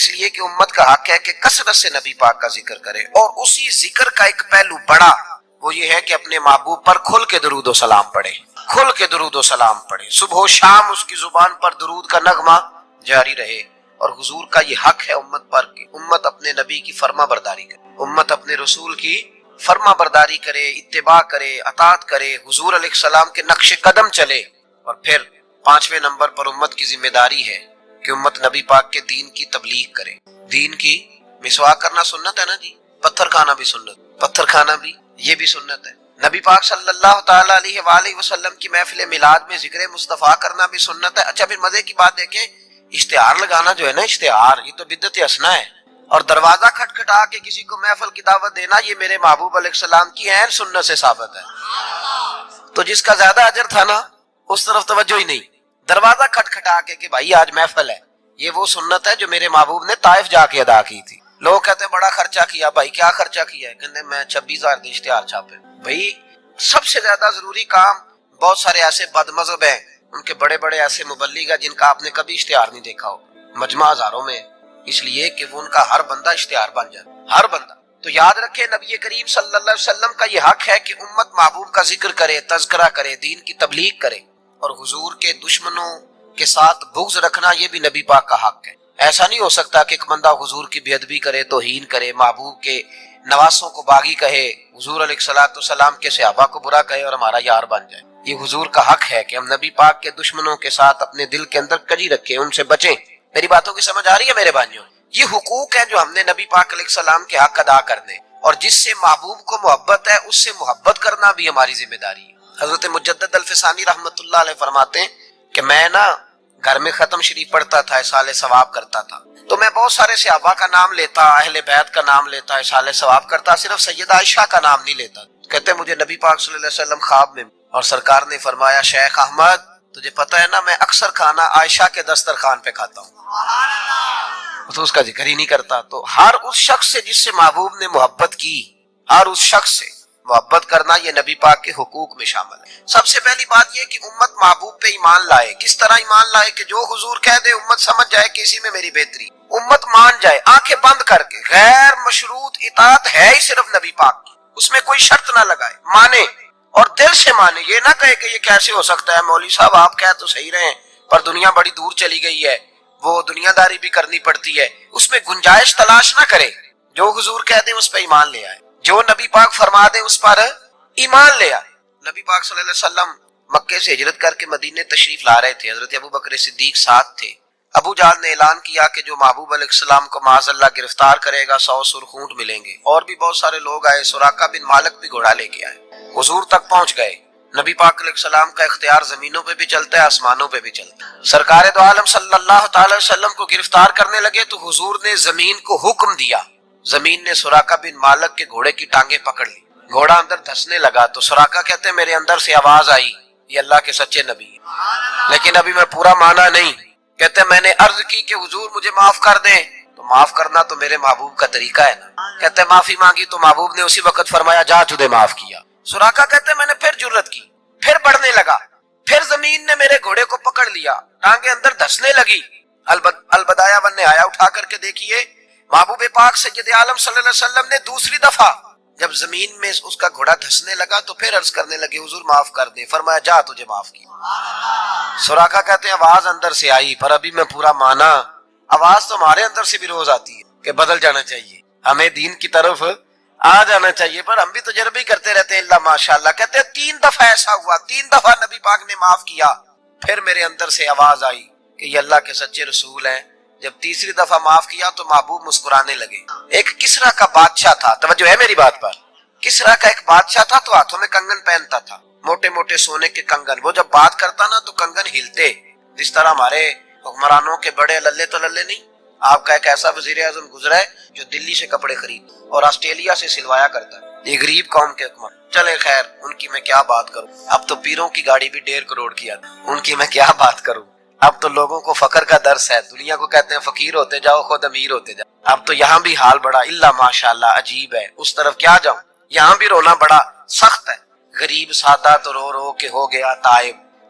اس لیے کہ امت کا حق ہے کہ کثرت سے نبی پاک کا ذکر کرے، اور اسی ذکر کا ایک پہلو بڑا وہ یہ ہے کہ اپنے محبوب پر کھل کے درود و سلام پڑھے، کھل کے درود و سلام پڑھے، صبح و شام اس کی زبان پر درود کا نغمہ جاری رہے۔ اور حضور کا یہ حق ہے امت پر کہ امت اپنے نبی کی فرما برداری کرے، امت اپنے رسول کی فرما برداری کرے، اتباع کرے، اطاعت کرے، حضور علیہ السلام کے نقش قدم چلے۔ اور پھر 5ویں نمبر پر امت کی ذمہ داری ہے کہ امت نبی پاک کے دین کی تبلیغ کرے۔ دین کی مسواک کرنا سنت ہے نا جی، پتھر کھانا بھی سنت، پتھر کھانا بھی یہ بھی سنت ہے۔ نبی پاک صلی اللہ تعالی علیہ وآلہ وسلم کی محفل میلاد میں ذکر مصطفیٰ کرنا بھی سنت ہے۔ اچھا پھر مزے کی بات دیکھیں، اشتہار لگانا جو ہے نا، اشتہار، یہ تو بدعت حسنہ ہے، اور دروازہ کھٹکھٹا کے کسی کو محفل کی دعوت دینا یہ میرے محبوب علیہ السلام کی عین سنت سے ثابت ہے۔ تو جس کا زیادہ اجر تھا نا اس طرف توجہ ہی نہیں، دروازہ کھٹکھٹا کے کہ بھائی آج محفل ہے، یہ وہ سنت ہے جو میرے محبوب نے طائف جا کے ادا کی تھی۔ لوگ کہتے ہیں بڑا خرچہ کیا، بھائی کیا خرچہ کیا ہے؟ کہتے ہیں میں 26,000 دے اشتہار چھاپے۔ بھائی سب سے زیادہ ضروری کام، بہت سارے ایسے بد مذہب ہیں، ان کے بڑے بڑے ایسے مبلغ ہیں جن کا آپ نے کبھی اشتہار نہیں دیکھا ہو، مجمع ہزاروں میں، اس لیے کہ وہ ان کا ہر بندہ اشتہار بن جائے، ہر بندہ۔ تو یاد رکھے نبی کریم صلی اللہ علیہ وسلم کا یہ حق ہے کہ امت محبوب کا ذکر کرے، تذکرہ کرے، دین کی تبلیغ کرے، اور حضور کے دشمنوں کے ساتھ بغض رکھنا یہ بھی نبی پاک کا حق ہے۔ ایسا نہیں ہو سکتا کہ ایک بندہ حضور کی بے ادبی کرے، توہین کرے، محبوب کے نواسوں کو باغی کہے، حضور علیہ السلام کے صحابہ کو برا کہے اور ہمارا یار بن جائے۔ یہ حضور کا حق ہے کہ ہم نبی پاک کے دشمنوں کے ساتھ اپنے دل کے اندر کجی رکھیں، ان سے بچیں۔ میری باتوں کی سمجھ آ رہی ہے میرے بھائیوں؟ یہ حقوق ہیں جو ہم نے نبی پاک علیہ السلام کے حق ادا کرنے، اور جس سے محبوب کو محبت ہے اس سے محبت کرنا بھی ہماری ذمہ داری ہے۔ حضرت مجدد الفسانی رحمۃ اللہ علیہ فرماتے ہیں کہ میں نا گھر میں ختم شریف پڑھتا تھا، اصالِ ثواب کرتا تھا، تو میں بہت سارے صحابہ کا نام لیتا، اہل بیت کا نام لیتا، اصالِ ثواب کرتا، صرف سیدہ عائشہ کا نام نہیں لیتا۔ کہتے مجھے نبی پاک صلی اللہ علیہ وسلم خواب میں، اور سرکار نے فرمایا شیخ احمد تجھے پتہ ہے نا میں اکثر کھانا عائشہ کے دسترخوان پہ کھاتا ہوں، تو اس کا ذکر ہی نہیں کرتا۔ تو ہر اس شخص سے جس سے محبوب نے محبت کی، ہر اس شخص سے محبت کرنا یہ نبی پاک کے حقوق میں شامل ہے۔ سب سے پہلی بات یہ کہ امت محبوب پہ ایمان لائے۔ کس طرح ایمان لائے؟ کہ جو حضور کہہ دے امت سمجھ جائے کہ اسی میں میری بہتری، امت مان جائے آنکھیں بند کر کے۔ غیر مشروط اطاعت ہے ہی صرف نبی پاک کی، اس میں کوئی شرط نہ لگائے، مانے اور دل سے مانے۔ یہ نہ کہے کہ یہ کیسے ہو سکتا ہے مولوی صاحب، آپ کہہ تو صحیح رہے ہیں پر دنیا بڑی دور چلی گئی ہے، وہ دنیا داری بھی کرنی پڑتی ہے، اس میں گنجائش تلاش نہ کرے۔ جو حضور کہہ دیں اس پہ ایمان لے آئے، جو نبی پاک فرما دیں اس پر ایمان لے آئے۔ نبی پاک صلی اللہ علیہ وسلم مکے سے ہجرت کر کے مدینے تشریف لا رہے تھے، حضرت ابوبکر صدیق ساتھ تھے۔ ابو جہل نے اعلان کیا کہ جو محبوب علیہ السلام کو معاذ اللہ گرفتار کرے گا 100 سرخ اونٹ ملیں گے۔ اور بھی بہت سارے لوگ آئے، سراقہ بن مالک بھی گھوڑا لے کے آئے، حضور تک پہنچ گئے۔ نبی پاک علیہ السلام کا اختیار زمینوں پہ بھی چلتا ہے، آسمانوں پہ بھی چلتا ہے۔ سرکار دو عالم صلی اللہ تعالی وسلم کو گرفتار کرنے لگے تو حضور نے زمین کو حکم دیا، زمین نے سراقہ بن مالک کے گھوڑے کی ٹانگیں پکڑ لی، گھوڑا اندر دھسنے لگا تو سراقہ کہتے ہیں میرے اندر سے آواز آئی یہ اللہ کے سچے نبی ہیں، لیکن ابھی میں پورا مانا نہیں۔ کہتے ہیں میں نے عرض کی کہ حضور مجھے معاف کر دیں، تو معاف کرنا تو میرے محبوب کا طریقہ ہے نا۔ کہتے ہیں معافی مانگی تو محبوب نے اسی وقت فرمایا جا تجھے معاف کیا۔ سراقہ کہتے ہیں میں نے پھر جرت کی، پھر بڑھنے لگا، پھر زمین نے میرے گھوڑے کو پکڑ لیا، ٹانگیں اندر دھسنے لگی۔ البدایہ ون نہایا اٹھا کر کے دیکھیے محبوب پاک سید عالم صلی اللہ علیہ وسلم نے دوسری دفعہ جب زمین میں اس کا گھوڑا دھسنے لگا تو پھر عرض کرنے لگے حضور معاف کر دیں، فرمایا جا تجھے معاف کیا۔ سراقہ کہتے ہیں آواز اندر سے آئی پر ابھی میں پورا مانا۔ آواز تو ہمارے اندر سے بھی روز آتی ہے کہ بدل جانا چاہیے، ہمیں دین کی طرف آ جانا چاہیے، پر ہم بھی تجربے ہی کرتے رہتے ہیں۔ اللہ ماشاءاللہ کہتے ہیں 3 دفعہ ایسا ہوا، 3 دفعہ نبی پاک نے معاف کیا، پھر میرے اندر سے آواز آئی کہ یہ اللہ کے سچے رسول ہیں۔ جب تیسری دفعہ معاف کیا تو محبوب مسکرانے لگے۔ ایک کسرا کا بادشاہ تھا، توجہ ہے میری بات پر، کسرا کا ایک بادشاہ تھا تو ہاتھوں میں کنگن پہنتا تھا، موٹے موٹے سونے کے کنگن۔ وہ جب بات کرتا نا تو کنگن ہلتے، جس طرح ہمارے حکمرانوں کے بڑے للے تو للے نہیں۔ آپ کا ایک ایسا وزیر اعظم گزرا ہے جو دلی سے کپڑے خرید اور آسٹریلیا سے سلوایا کرتا ہے، یہ غریب قوم کے حکمران۔ چلے خیر ان کی میں کیا بات کروں، اب تو پیروں کی گاڑی بھی 1.5 کروڑ کی آتی، ان کی میں کیا بات کروں۔ اب تو لوگوں کو فقر کا درس ہے، دنیا کو کہتے ہیں فقیر ہوتے جاؤ خود امیر ہوتے جاؤ۔ اب تو یہاں بھی حال بڑا اللہ ماشاءاللہ عجیب ہے، اس طرف کیا جاؤں، یہاں بھی رونا بڑا سخت ہے۔ غریب سادہ تو رو رو کے ہو گیا تائب،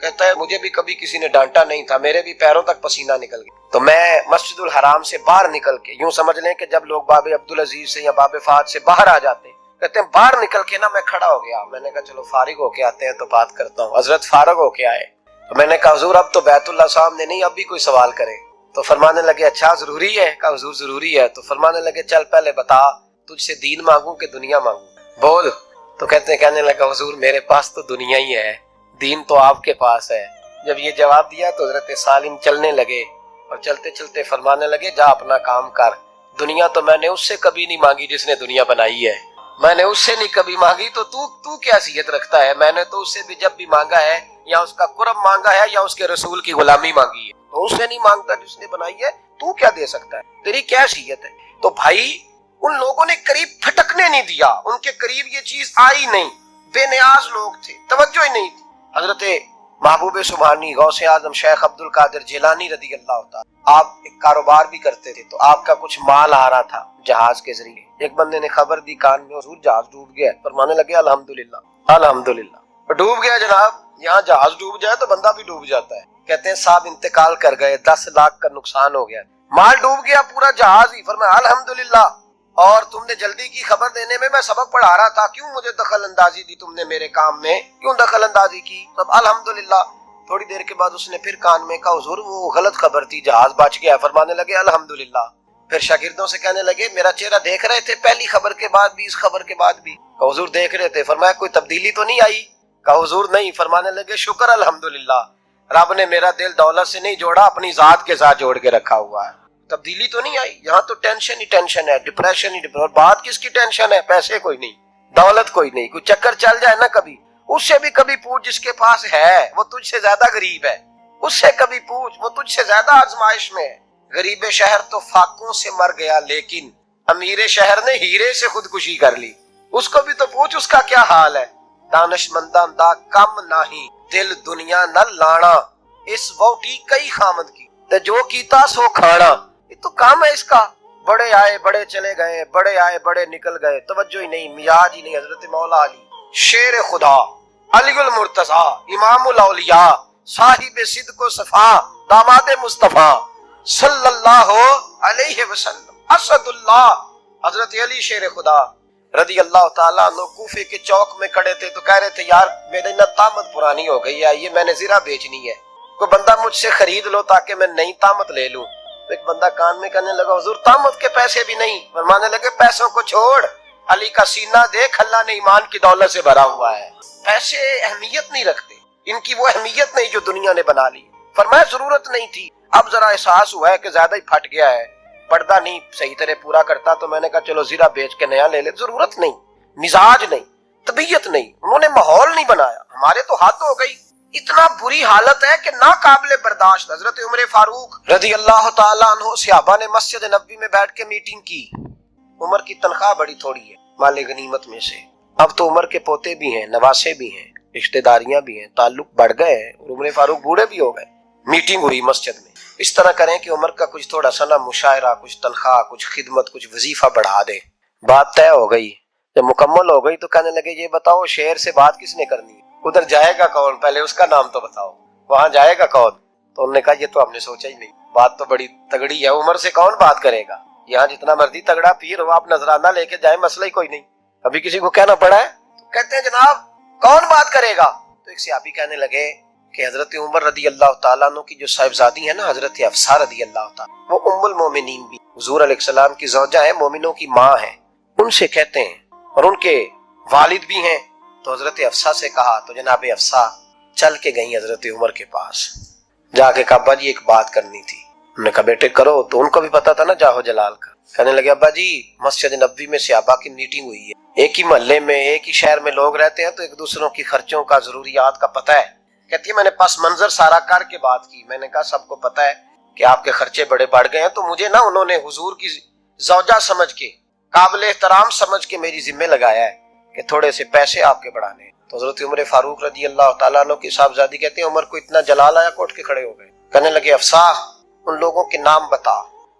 کہتا ہے مجھے بھی کبھی کسی نے ڈانٹا نہیں تھا، میرے بھی پیروں تک پسینہ نکل گیا، تو میں مسجد الحرام سے باہر نکل کے، یوں سمجھ لیں کہ جب لوگ باب عبدالعزیز سے یا باب فہد سے باہر آ جاتے ہیں، کہتے ہیں باہر نکل کے نا میں کھڑا ہو گیا، میں نے کہا چلو فارغ ہو کے آتے ہیں تو بات کرتا ہوں۔ حضرت فارغ ہو کے آئے تو میں نے کہا حضور اب تو بیت اللہ سامنے نہیں، اب بھی کوئی سوال کرے؟ تو فرمانے لگے اچھا ضروری ہے؟ کہا حضور ضروری ہے۔ تو فرمانے لگے چل پہلے بتا تجھ سے دین مانگوں کہ دنیا مانگوں، بول۔ تو کہنے لگا حضور میرے پاس تو دنیا ہی ہے، دین تو آپ کے پاس ہے۔ جب یہ جواب دیا تو حضرت سالم چلنے لگے اور چلتے چلتے فرمانے لگے جا اپنا کام کر، دنیا تو میں نے اس سے کبھی نہیں مانگی جس نے دنیا بنائی ہے، میں نے اس سے نہیں کبھی مانگی، تو کیا حیثیت رکھتا ہے؟ میں نے تو اس سے بھی جب بھی مانگا ہے یا اس کا قرب مانگا ہے یا اس کے رسول کی غلامی مانگی ہے، تو اس سے نہیں مانگتا جس نے بنائی ہے، تو کیا دے سکتا ہے؟ تیری کیا حیثیت ہے؟ تو بھائی ان لوگوں نے قریب پھٹکنے نہیں دیا، ان کے قریب یہ چیز آئی نہیں، بے نیاز لوگ تھے، توجہ ہی نہیں تھی۔ حضرت محبوب سبحانی غوث اعظم شیخ عبد القادر جیلانی رضی اللہ تعالی، آپ ایک کاروبار بھی کرتے تھے، تو آپ کا کچھ مال آ رہا تھا جہاز کے ذریعے، ایک بندے نے خبر دی کان میں حضور جہاز ڈوب گیا، فرمانے لگے الحمدللہ الحمدللہ، ڈوب گیا جناب، یہاں جہاز ڈوب جائے تو بندہ بھی ڈوب جاتا ہے۔ کہتے ہیں صاحب انتقال کر گئے، 10 لاکھ کا نقصان ہو گیا، مال ڈوب گیا پورا جہاز ہی، فرمایا الحمدللہ، اور تم نے جلدی کی خبر دینے میں سبق پڑھا رہا تھا، کیوں مجھے دخل اندازی دی تم نے میرے کام میں، کیوں دخل اندازی کی؟ سب الحمدللہ۔ تھوڑی دیر کے بعد اس نے پھر کان میں کہا حضور وہ غلط خبر تھی، جہاز بچ گیا، فرمانے لگے الحمدللہ۔ پھر شاگردوں سے کہنے لگے میرا چہرہ دیکھ رہے تھے پہلی خبر کے بعد بھی، اس خبر کے بعد بھی؟ کہا حضور دیکھ رہے تھے۔ فرمایا کوئی تبدیلی تو نہیں آئی؟ کہا حضور نہیں۔ فرمانے لگے شکر الحمدللہ، رب نے میرا دل دولت سے نہیں جوڑا، اپنی ذات کے ساتھ جوڑ کے رکھا ہوا ہے، تبدیلی تو نہیں آئی۔ یہاں تو ٹینشن ہی ٹینشن ہے، ڈپریشن ہی ڈپریشن، اور بات کس کی ٹینشن ہے؟ پیسے کوئی نہیں، دولت کوئی نہیں، کوئی چکر چل جائے نا کبھی، اس سے بھی کبھی پوچھ جس کے پاس ہے وہ تجھ سے زیادہ غریب ہے، اس سے کبھی پوچھ وہ تجھ سے زیادہ آزمائش میں ہے۔ غریب شہر تو فاقوں سے مر گیا، لیکن امیر شہر نے ہیرے سے خودکشی کر لی، اس کو بھی تو پوچھ اس کا کیا حال ہے۔ دانش منداں دا کم نہیں، دل دنیا نہ لانا، اس ووٹی کئی خامد کی تے جو کیتا سو کھانا۔ یہ تو کام ہے اس کا، بڑے آئے بڑے چلے گئے، بڑے آئے بڑے نکل گئے، توجہ ہی نہیں، مزاج ہی نہیں۔ حضرت مولا علی شیر خدا، علی المرتضیٰ، امام الاولیاء، صاحب صدق و صفا، داماد مصطفیٰ صلی اللہ علیہ وسلم، اسد اللہ، حضرت علی شیر خدا رضی اللہ تعالیٰ عنہ کوفے کے چوک میں کھڑے تھے، تو کہہ رہے تھے یار میری نہ طامت پرانی ہو گئی ہے، یہ میں نے زرہ بیچنی ہے، کوئی بندہ مجھ سے خرید لو تاکہ میں نئی طامت لے لوں۔ ایک بندہ کان میں کہنے لگا حضور طامت کے پیسے بھی نہیں؟ فرمانے لگے پیسوں کو چھوڑ، علی کا سینہ دیکھ، اللہ نے ایمان کی دولت سے بھرا ہوا ہے، پیسے اہمیت نہیں رکھتے، ان کی وہ اہمیت نہیں جو دنیا نے بنا لی۔ فرمایا ضرورت نہیں تھی، اب ذرا احساس ہوا ہے کہ زیادہ ہی پھٹ گیا ہے، پردہ نہیں صحیح طرح پورا کرتا، تو میں نے کہا چلو زرہ بیچ کے نیا لے لے۔ ضرورت نہیں، مزاج نہیں، طبیعت نہیں، انہوں نے ماحول نہیں بنایا، ہمارے تو حد ہو گئی، اتنا بری حالت ہے کہ ناقابل برداشت۔ حضرت عمر فاروق رضی اللہ تعالیٰ عنہ صحابہ نے مسجد نبوی میں بیٹھ کے میٹنگ کی، عمر کی تنخواہ بڑی تھوڑی ہے مال غنیمت میں سے، اب تو عمر کے پوتے بھی ہیں، نواسے بھی ہیں، رشتہ داریاں بھی ہیں، تعلق بڑھ گئے ہیں، اور عمر فاروق بوڑھے بھی ہو گئے۔ میٹنگ ہوئی مسجد میں، اس طرح کریں کہ عمر کا کچھ تھوڑا سا نا مشاعرہ، کچھ تنخواہ، کچھ خدمت، کچھ وظیفہ بڑھا دے۔ بات طے ہو گئی، جب مکمل ہو گئی تو کہنے لگے یہ بتاؤ شہر سے بات کس نے کرنی ہے؟ ادھر جائے گا کون؟ پہلے اس کا نام تو بتاؤ، وہاں جائے گا کون؟ تو انہوں نے کہا یہ تو ہم نے سوچا ہی نہیں، بات تو بڑی تگڑی ہے، عمر سے کون بات کرے گا؟ یہاں جتنا مرضی تگڑا پیر ہو، آپ نذرانہ لے کے جائیں، مسئلہ ہی کوئی نہیں، ابھی کسی کو کہنا پڑا ہے؟ تو کہتے ہیں جناب کون بات کرے گا؟ تو ایک صحابی کہنے لگے کہ حضرت عمر رضی اللہ تعالیٰ عنہ کی جو صاحبزادی ہے نا حضرت حفصہ رضی اللہ تعالیٰ، وہ ام المومنین بھی حضور علیہ السلام کی زوجہ ہے، مومنوں کی ماں ہے، ان سے کہتے ہیں، اور ان کے والد بھی ہیں۔ تو حضرت حفصہ سے کہا تو جناب حفصہ چل کے گئیں حضرت عمر کے پاس، جا کے کہا ابا جی ایک بات کرنی تھی۔ انہوں نے کہا بیٹے کرو، تو ان کو بھی پتا تھا نا جاہو جلال کا۔ کہنے لگے ابا جی مسجد نبوی میں صحابہ کی میٹنگ ہوئی ہے، ایک ہی محلے میں ایک ہی شہر میں لوگ رہتے ہیں، تو ایک دوسروں کی خرچوں کا ضروریات کا پتہ ہے۔ کہتی ہے میں نے پس منظر سارا کر کے بات کی، میں نے کہا سب کو پتہ ہے کہ آپ کے خرچے بڑے بڑھ گئے ہیں، تو مجھے نا انہوں نے حضور کی زوجہ سمجھ کے، قابل احترام سمجھ کے میری ذمہ لگایا ہے کہ تھوڑے سے پیسے آپ کے بڑھانے ہیں۔ تو حضرت عمر فاروق رضی اللہ تعالیٰ عنہ کی صاحبزادی کہتے ہیں عمر کو اتنا جلال آیا کہ اٹھ کے کھڑے ہو گئے، کہنے لگے حفصہ ان لوگوں کے نام بتا،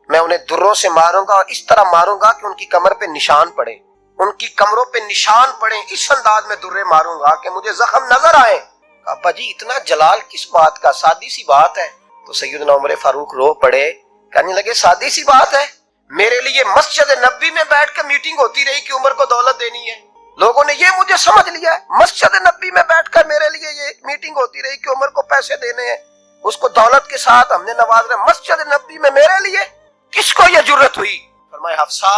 میں انہیں دروں سے ماروں گا، اور اس طرح ماروں گا کہ ان کی کمر پہ نشان پڑے، ان کی کمروں پہ نشان پڑے، اس انداز میں درے ماروں گا کہ مجھے زخم نظر آئے۔ ابا جی اتنا جلال کس بات کا، سادی سی بات ہے۔ تو سیدنا عمر فاروق رو پڑے، کہنے لگے سادی سی بات ہے، میرے لیے مسجد نبوی میں بیٹھ کے میٹنگ ہوتی رہی کہ عمر کو دولت دینی ہے، لوگوں نے یہ مجھے سمجھ لیا ہے، مسجد نبوی میں بیٹھ کر میرے لیے یہ میٹنگ ہوتی رہی کہ عمر کو پیسے دینے ہیں، اس کو دولت کے ساتھ ہم نے نواز رہے، مسجد نبوی میں میرے لیے کس کو یہ جرت ہوئی؟ فرمایا حفصہ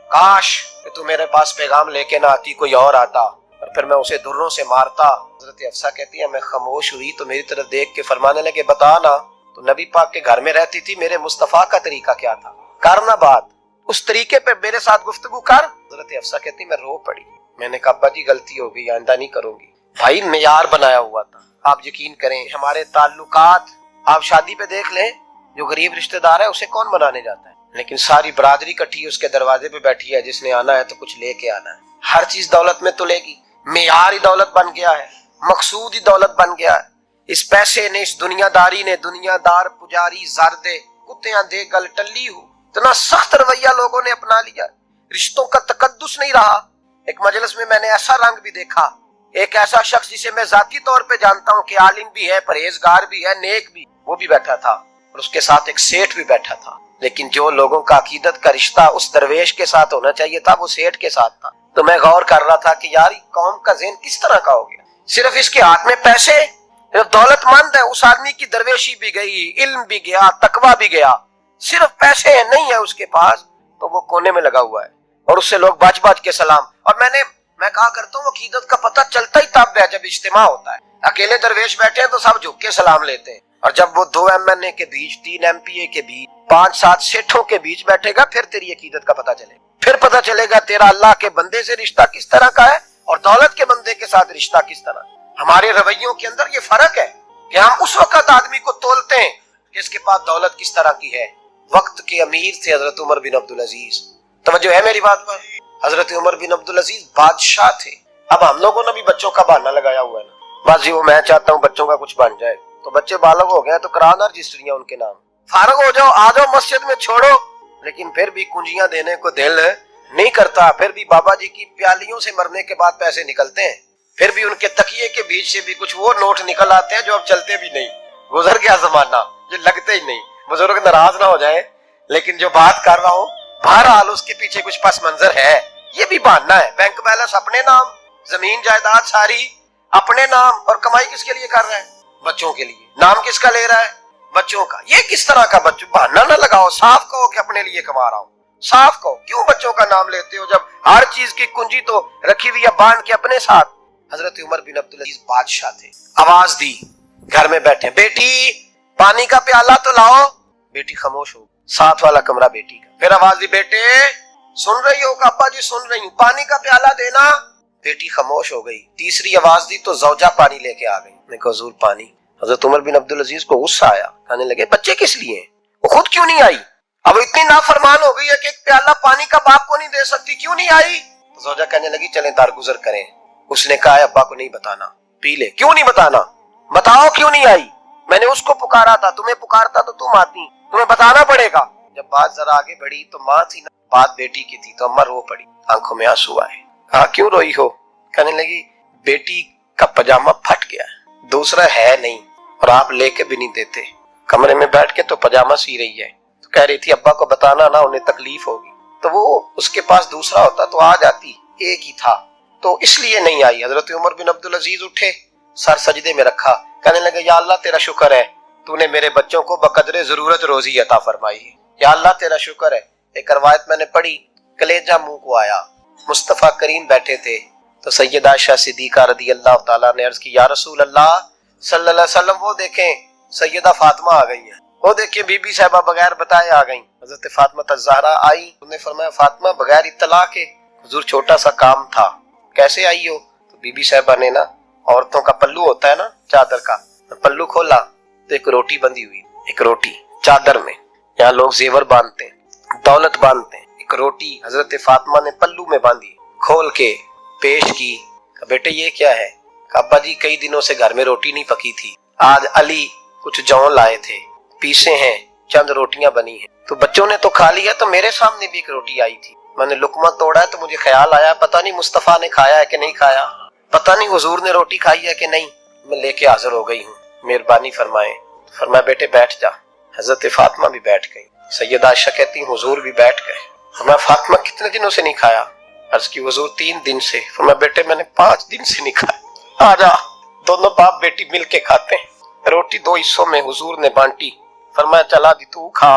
کاش کہ تو میرے پاس پیغام لے کے نہ آتی، کوئی اور آتا اور پھر میں اسے دروں سے مارتا۔ حضرت حفصہ کہتی ہے میں خاموش ہوئی تو میری طرف دیکھ کے فرمانے لگے بتا نا تو نبی پاک کے گھر میں رہتی تھی، میرے مصطفیٰ کا طریقہ کیا تھا، کرنا بات اس طریقے پہ میرے ساتھ گفتگو کر۔ حضرت حفصہ کہتی میں رو پڑی، میں نے کہا ابا جی غلطی ہو گئی، آئندہ نہیں کروں گی۔ بھائی معیار بنایا ہوا تھا، آپ یقین کریں ہمارے تعلقات آپ شادی پہ دیکھ لیں، جو غریب رشتہ دار ہے اسے کون بنانے جاتا ہے، لیکن ساری برادری کٹھی اس کے دروازے پہ بیٹھی ہے، جس نے آنا ہے تو کچھ لے کے آنا ہے، ہر چیز دولت میں تلے گی، معیار ہی دولت بن گیا ہے، مقصود ہی دولت بن گیا ہے۔ اس پیسے نے، اس دنیا داری نے، دنیا دار پجاری زردے کتیاں دے گل ٹلی ہو، اتنا سخت رویہ لوگوں نے اپنا لیا، رشتوں کا تقدس نہیں رہا۔ ایک مجلس میں نے ایسا رنگ بھی دیکھا، ایک ایسا شخص جسے میں ذاتی طور پہ جانتا ہوں کہ عالم بھی ہے، پرہیزگار بھی ہے، نیک بھی، وہ بھی بیٹھا تھا اور اس کے ساتھ ایک سیٹھ بھی بیٹھا تھا، لیکن جو لوگوں کا عقیدت کا رشتہ اس درویش کے ساتھ ہونا چاہیے تھا وہ سیٹھ کے ساتھ تھا۔ تو میں غور کر رہا تھا کہ یار قوم کا ذہن کس طرح کا ہو گیا، صرف اس کے ہاتھ میں پیسے، دولت مند ہے، اس آدمی کی درویشی بھی گئی، علم بھی گیا، تقوی بھی گیا، صرف پیسے نہیں ہے اس کے پاس تو وہ کونے میں لگا ہوا ہے اور اس سے لوگ بچ بچ کے سلام۔ اور میں کہا کرتا ہوں عقیدت کا پتہ چلتا ہی تب ہے جب اجتماع ہوتا ہے، اکیلے درویش بیٹھے ہیں تو سب جھک کے سلام لیتے ہیں، اور جب وہ 2 MNA کے بیچ، 3 MPA کے بیچ، 5-7 سیٹھوں کے بیچ بیٹھے گا پھر تیری عقیدت کا پتہ چلے گا، پھر پتہ چلے گا تیرا اللہ کے بندے سے رشتہ کس طرح کا ہے اور دولت کے بندے کے ساتھ رشتہ کس طرح۔ ہمارے رویوں کے اندر یہ فرق ہے کہ ہم اس وقت آدمی کو تولتے ہیں کہ اس کے پاس دولت کس طرح کی ہے۔ وقت کے امیر تھے حضرت عمر بن عبدالعزیز، توجہ ہے میری بات پر، حضرت عمر بن عبدالعزیز بادشاہ تھے۔ اب ہم لوگوں نے بھی بچوں کا بہانہ لگایا ہوا ہے نا، بس جی وہ میں چاہتا ہوں بچوں کا کچھ بن جائے، تو بچے بالغ ہو گئے تو کرانا رجسٹریاں ان کے نام، فارغ ہو جاؤ، آ جاؤ مسجد میں چھوڑو، لیکن پھر بھی کنجیاں دینے کو دل نہیں کرتا، پھر بھی بابا جی کی پیالیوں سے مرنے کے بعد پیسے نکلتے ہیں، پھر بھی ان کے تکیے کے بیچ سے بھی کچھ وہ نوٹ نکل آتے ہیں جو اب چلتے بھی نہیں، گزر گیا زمانہ، جو لگتے ہی نہیں، بزرگ ناراض نہ ہو جائیں، لیکن جو بات کر رہا ہوں بہرحال اس کے پیچھے کچھ پس منظر ہے، یہ بھی بہانہ ہے۔ بینک بیلنس اپنے نام، زمین جائیداد ساری اپنے نام، اور کمائی کس کے لیے کر رہا ہے؟ بچوں کے لیے۔ نام کس کا لے رہا ہے؟ بچوں کا۔ یہ کس طرح کا بہانہ نہ لگاؤ، صاف کہو کہ اپنے لیے کما رہا ہوں، صاف کہو، کیوں بچوں کا نام لیتے ہو جب ہر چیز کی کنجی تو رکھی ہوئی ہے باندھ کے اپنے ساتھ۔ حضرت عمر بن عبدالعزیز بادشاہ تھے، آواز دی، گھر میں بیٹھے، بیٹی پانی کا پیالہ تو لاؤ، بیٹی خاموش ہو، ساتھ والا کمرہ بیٹی کا، پھر آواز دی، بیٹے سن رہی ہو؟ ابا جی سن رہی ہوں، پانی کا پیالہ دینا، بیٹی خاموش ہو گئی، تیسری آواز دی تو زوجہ پانی لے کے آ گئی، میں کہا حضور پانی۔ حضرت عمر بن عبدالعزیز کو غصہ آیا، کہنے لگے بچے کس لیے ہیں، وہ خود کیوں نہیں آئی؟ اب اتنی نافرمان ہو گئی ہے کہ ایک پیالہ پانی کا باپ کو نہیں دے سکتی، کیوں نہیں آئی؟ تو زوجہ کہنے لگی چلیں درگزر کریں۔ اس نے کہا ابا کو نہیں بتانا، پی لے۔ کیوں نہیں بتانا؟ بتاؤ کیوں نہیں آئی؟ میں نے اس کو پکارا تھا، تمہیں پکارتا تو تم آتی، تمہیں بتانا پڑے گا۔ جب بات ذرا آگے بڑھی تو ماں تھی نا، بات بیٹی کی تھی، تو اماں رو پڑی، آنکھوں میں آنسو آئے۔ کہا کیوں روئی ہو؟ کہنے لگی بیٹی کا پاجامہ پھٹ گیا، دوسرا ہے نہیں، اور آپ لے کے بھی نہیں دیتے، کمرے میں بیٹھ کے تو پاجامہ سی رہی ہے، تو کہہ رہی تھی ابا کو بتانا نا، انہیں تکلیف ہوگی، تو وہ اس کے پاس دوسرا ہوتا تو آ جاتی، ایک ہی تھا، تو اس لیے نہیں آئی۔ حضرت عمر بن عبدالعزیز اٹھے، سر سجدے میں رکھا، کہنے لگے یا اللہ تیرا شکر ہے، تو نے میرے بچوں کو بقدر ضرورت روزی عطا فرمائی ہے، یا اللہ تیرا شکر ہے۔ ایک روایت میں نے پڑھی، کلیجہ منہ کو آیا، مصطفیٰ کریم بیٹھے تھے، تو سیدہ عائشہ صدیقہ رضی اللہ تعالیٰ نے عرض کی یا رسول اللہ صلی اللہ علیہ وسلم، وہ دیکھیں سیدہ فاطمہ آ گئی ہیں، وہ دیکھیں بی بی صاحبہ بغیر بتائے آ گئیں۔ حضرت فاطمہ الزہرا آئی، انہوں نے فرمایا فاطمہ بغیر اطلاع کے، حضور چھوٹا سا کام تھا، کیسے آئی ہو؟ تو بی بی صاحبہ نے نا، عورتوں کا پلو ہوتا ہے نا چادر کا، پلو کھولا تو ایک روٹی بندھی ہوئی، ایک روٹی چادر میں، یہاں لوگ زیور باندھتے ہیں، دولت باندھتے ہیں، ایک روٹی حضرت فاطمہ نے پلو میں باندھی، کھول کے پیش کی، کہا بیٹے یہ کیا ہے؟ کہا ابا جی کئی دنوں سے گھر میں روٹی نہیں پکی تھی، آج علی کچھ جون لائے تھے، پیسے ہیں، چند روٹیاں بنی ہیں، تو بچوں نے تو کھا لیا، تو میرے سامنے بھی ایک روٹی آئی تھی، میں نے لقمہ توڑا ہے تو مجھے خیال آیا پتہ نہیں مصطفیٰ نے کھایا ہے کہ نہیں کھایا، پتہ نہیں حضور نے روٹی کھائی ہے کہ نہیں، میں لے کے حاضر ہو گئی ہوں، مہربانی فرمائیں۔ فرمایا بیٹے بیٹھ جا۔ حضرت فاطمہ بھی بیٹھ گئی، سیدہ عائشہ کہتی ہیں حضور بھی بیٹھ گئے۔ فرمایا فاطمہ کتنے دنوں سے نہیں کھایا؟ عرض کی حضور 3 دن سے۔ فرمایا بیٹے میں نے 5 دن سے نہیں کھایا، آ جا، دونوں باپ بیٹی مل کے کھاتے ہیں۔ روٹی 2 حصوں میں حضور نے بانٹی، فرمایا چل آدھی تو کھا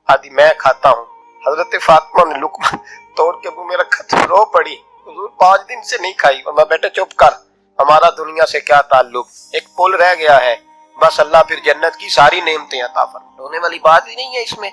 آدھی میں کھاتا ہوں۔ حضرت فاطمہ نے لقمہ توڑ کے منہ میں رکھا تو رو پڑی، حضور 5 دن سے نہیں کھائی۔ فرمایا بیٹے چپ کر، ہمارا دنیا سے کیا تعلق، ایک پل رہ گیا ہے، بس اللہ پھر جنت کی ساری نعمتیں عطا فرمائے، رونے والی بات ہی نہیں ہے اس میں،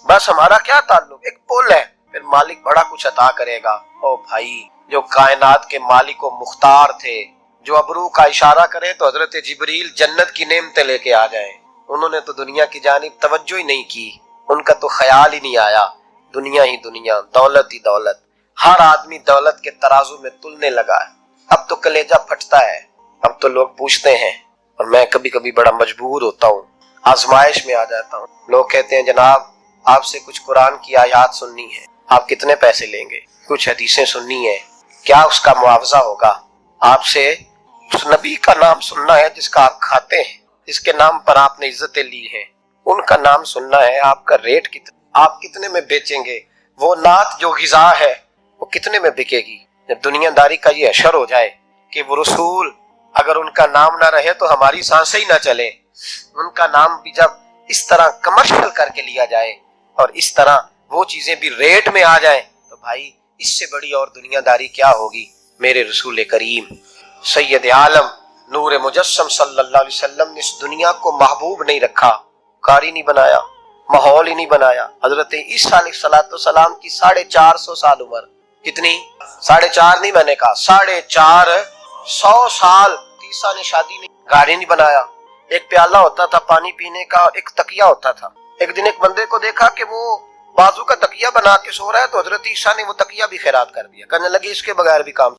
بس ہمارا کیا تعلق، ایک پل ہے، پھر مالک بڑا کچھ عطا کرے گا۔ او بھائی، جو کائنات کے مالک و مختار تھے، جو ابرو کا اشارہ کرے تو حضرت جبریل جنت کی نعمتیں لے کے آ جائیں، انہوں نے تو دنیا کی جانب توجہ ہی نہیں کی، ان کا تو خیال ہی نہیں آیا، دنیا ہی دنیا، دولت ہی دولت، ہر آدمی دولت کے ترازو میں تلنے لگا ہے۔ اب تو کلیجہ پھٹتا ہے، اب تو لوگ پوچھتے ہیں، اور میں کبھی کبھی بڑا مجبور ہوتا ہوں، آزمائش میں آ جاتا ہوں۔ لوگ کہتے ہیں جناب آپ سے کچھ قرآن کی آیات سننی ہے، آپ کتنے پیسے لیں گے؟ کچھ حدیثیں سننی ہے، کیا اس کا معاوضہ ہوگا؟ آپ سے اس نبی کا نام سننا ہے جس کا آپ کھاتے ہیں، جس کے نام پر آپ نے عزتیں لی ہیں، ان کا نام سننا ہے، آپ کا ریٹ کتنا، آپ کتنے میں بیچیں گے؟ وہ نعت جو غذا ہے وہ کتنے میں بکے گی؟ جب دنیا داری کا یہ اشر ہو جائے کہ وہ رسول اگر ان کا نام نہ رہے تو ہماری سانسیں ہی نہ چلے، ان کا نام بھی جب اس طرح کمرشل کر کے لیا جائے اور اس طرح وہ چیزیں بھی ریٹ میں آ جائیں تو بھائی اس سے بڑی اور دنیا داری کیا ہوگی؟ میرے رسول کریم سید عالم نور مجسم صلی اللہ علیہ وسلم نے اس دنیا کو محبوب نہیں رکھا، کاری نہیں بنایا، ماحول ہی نہیں بنایا۔ حضرت عیسیٰ علیہ السلام کی 450 سال عمر، کتنی؟ 4.5 نہیں، میں نے کہا 450 سال، عیسیٰ نے شادی نہیں، گاڑی نہیں بنایا، ایک پیالہ ہوتا تھا پانی پینے کا، ایک تکیہ ہوتا تھا۔ ایک دن ایک بندے کو دیکھا کہ وہ بازو کا تکیہ بنا کے سو رہا ہے تو حضرت عیسیٰ نے وہ تکیہ بھی خیرات کر دیا، کہنے لگے اس کے بغیر بھی کام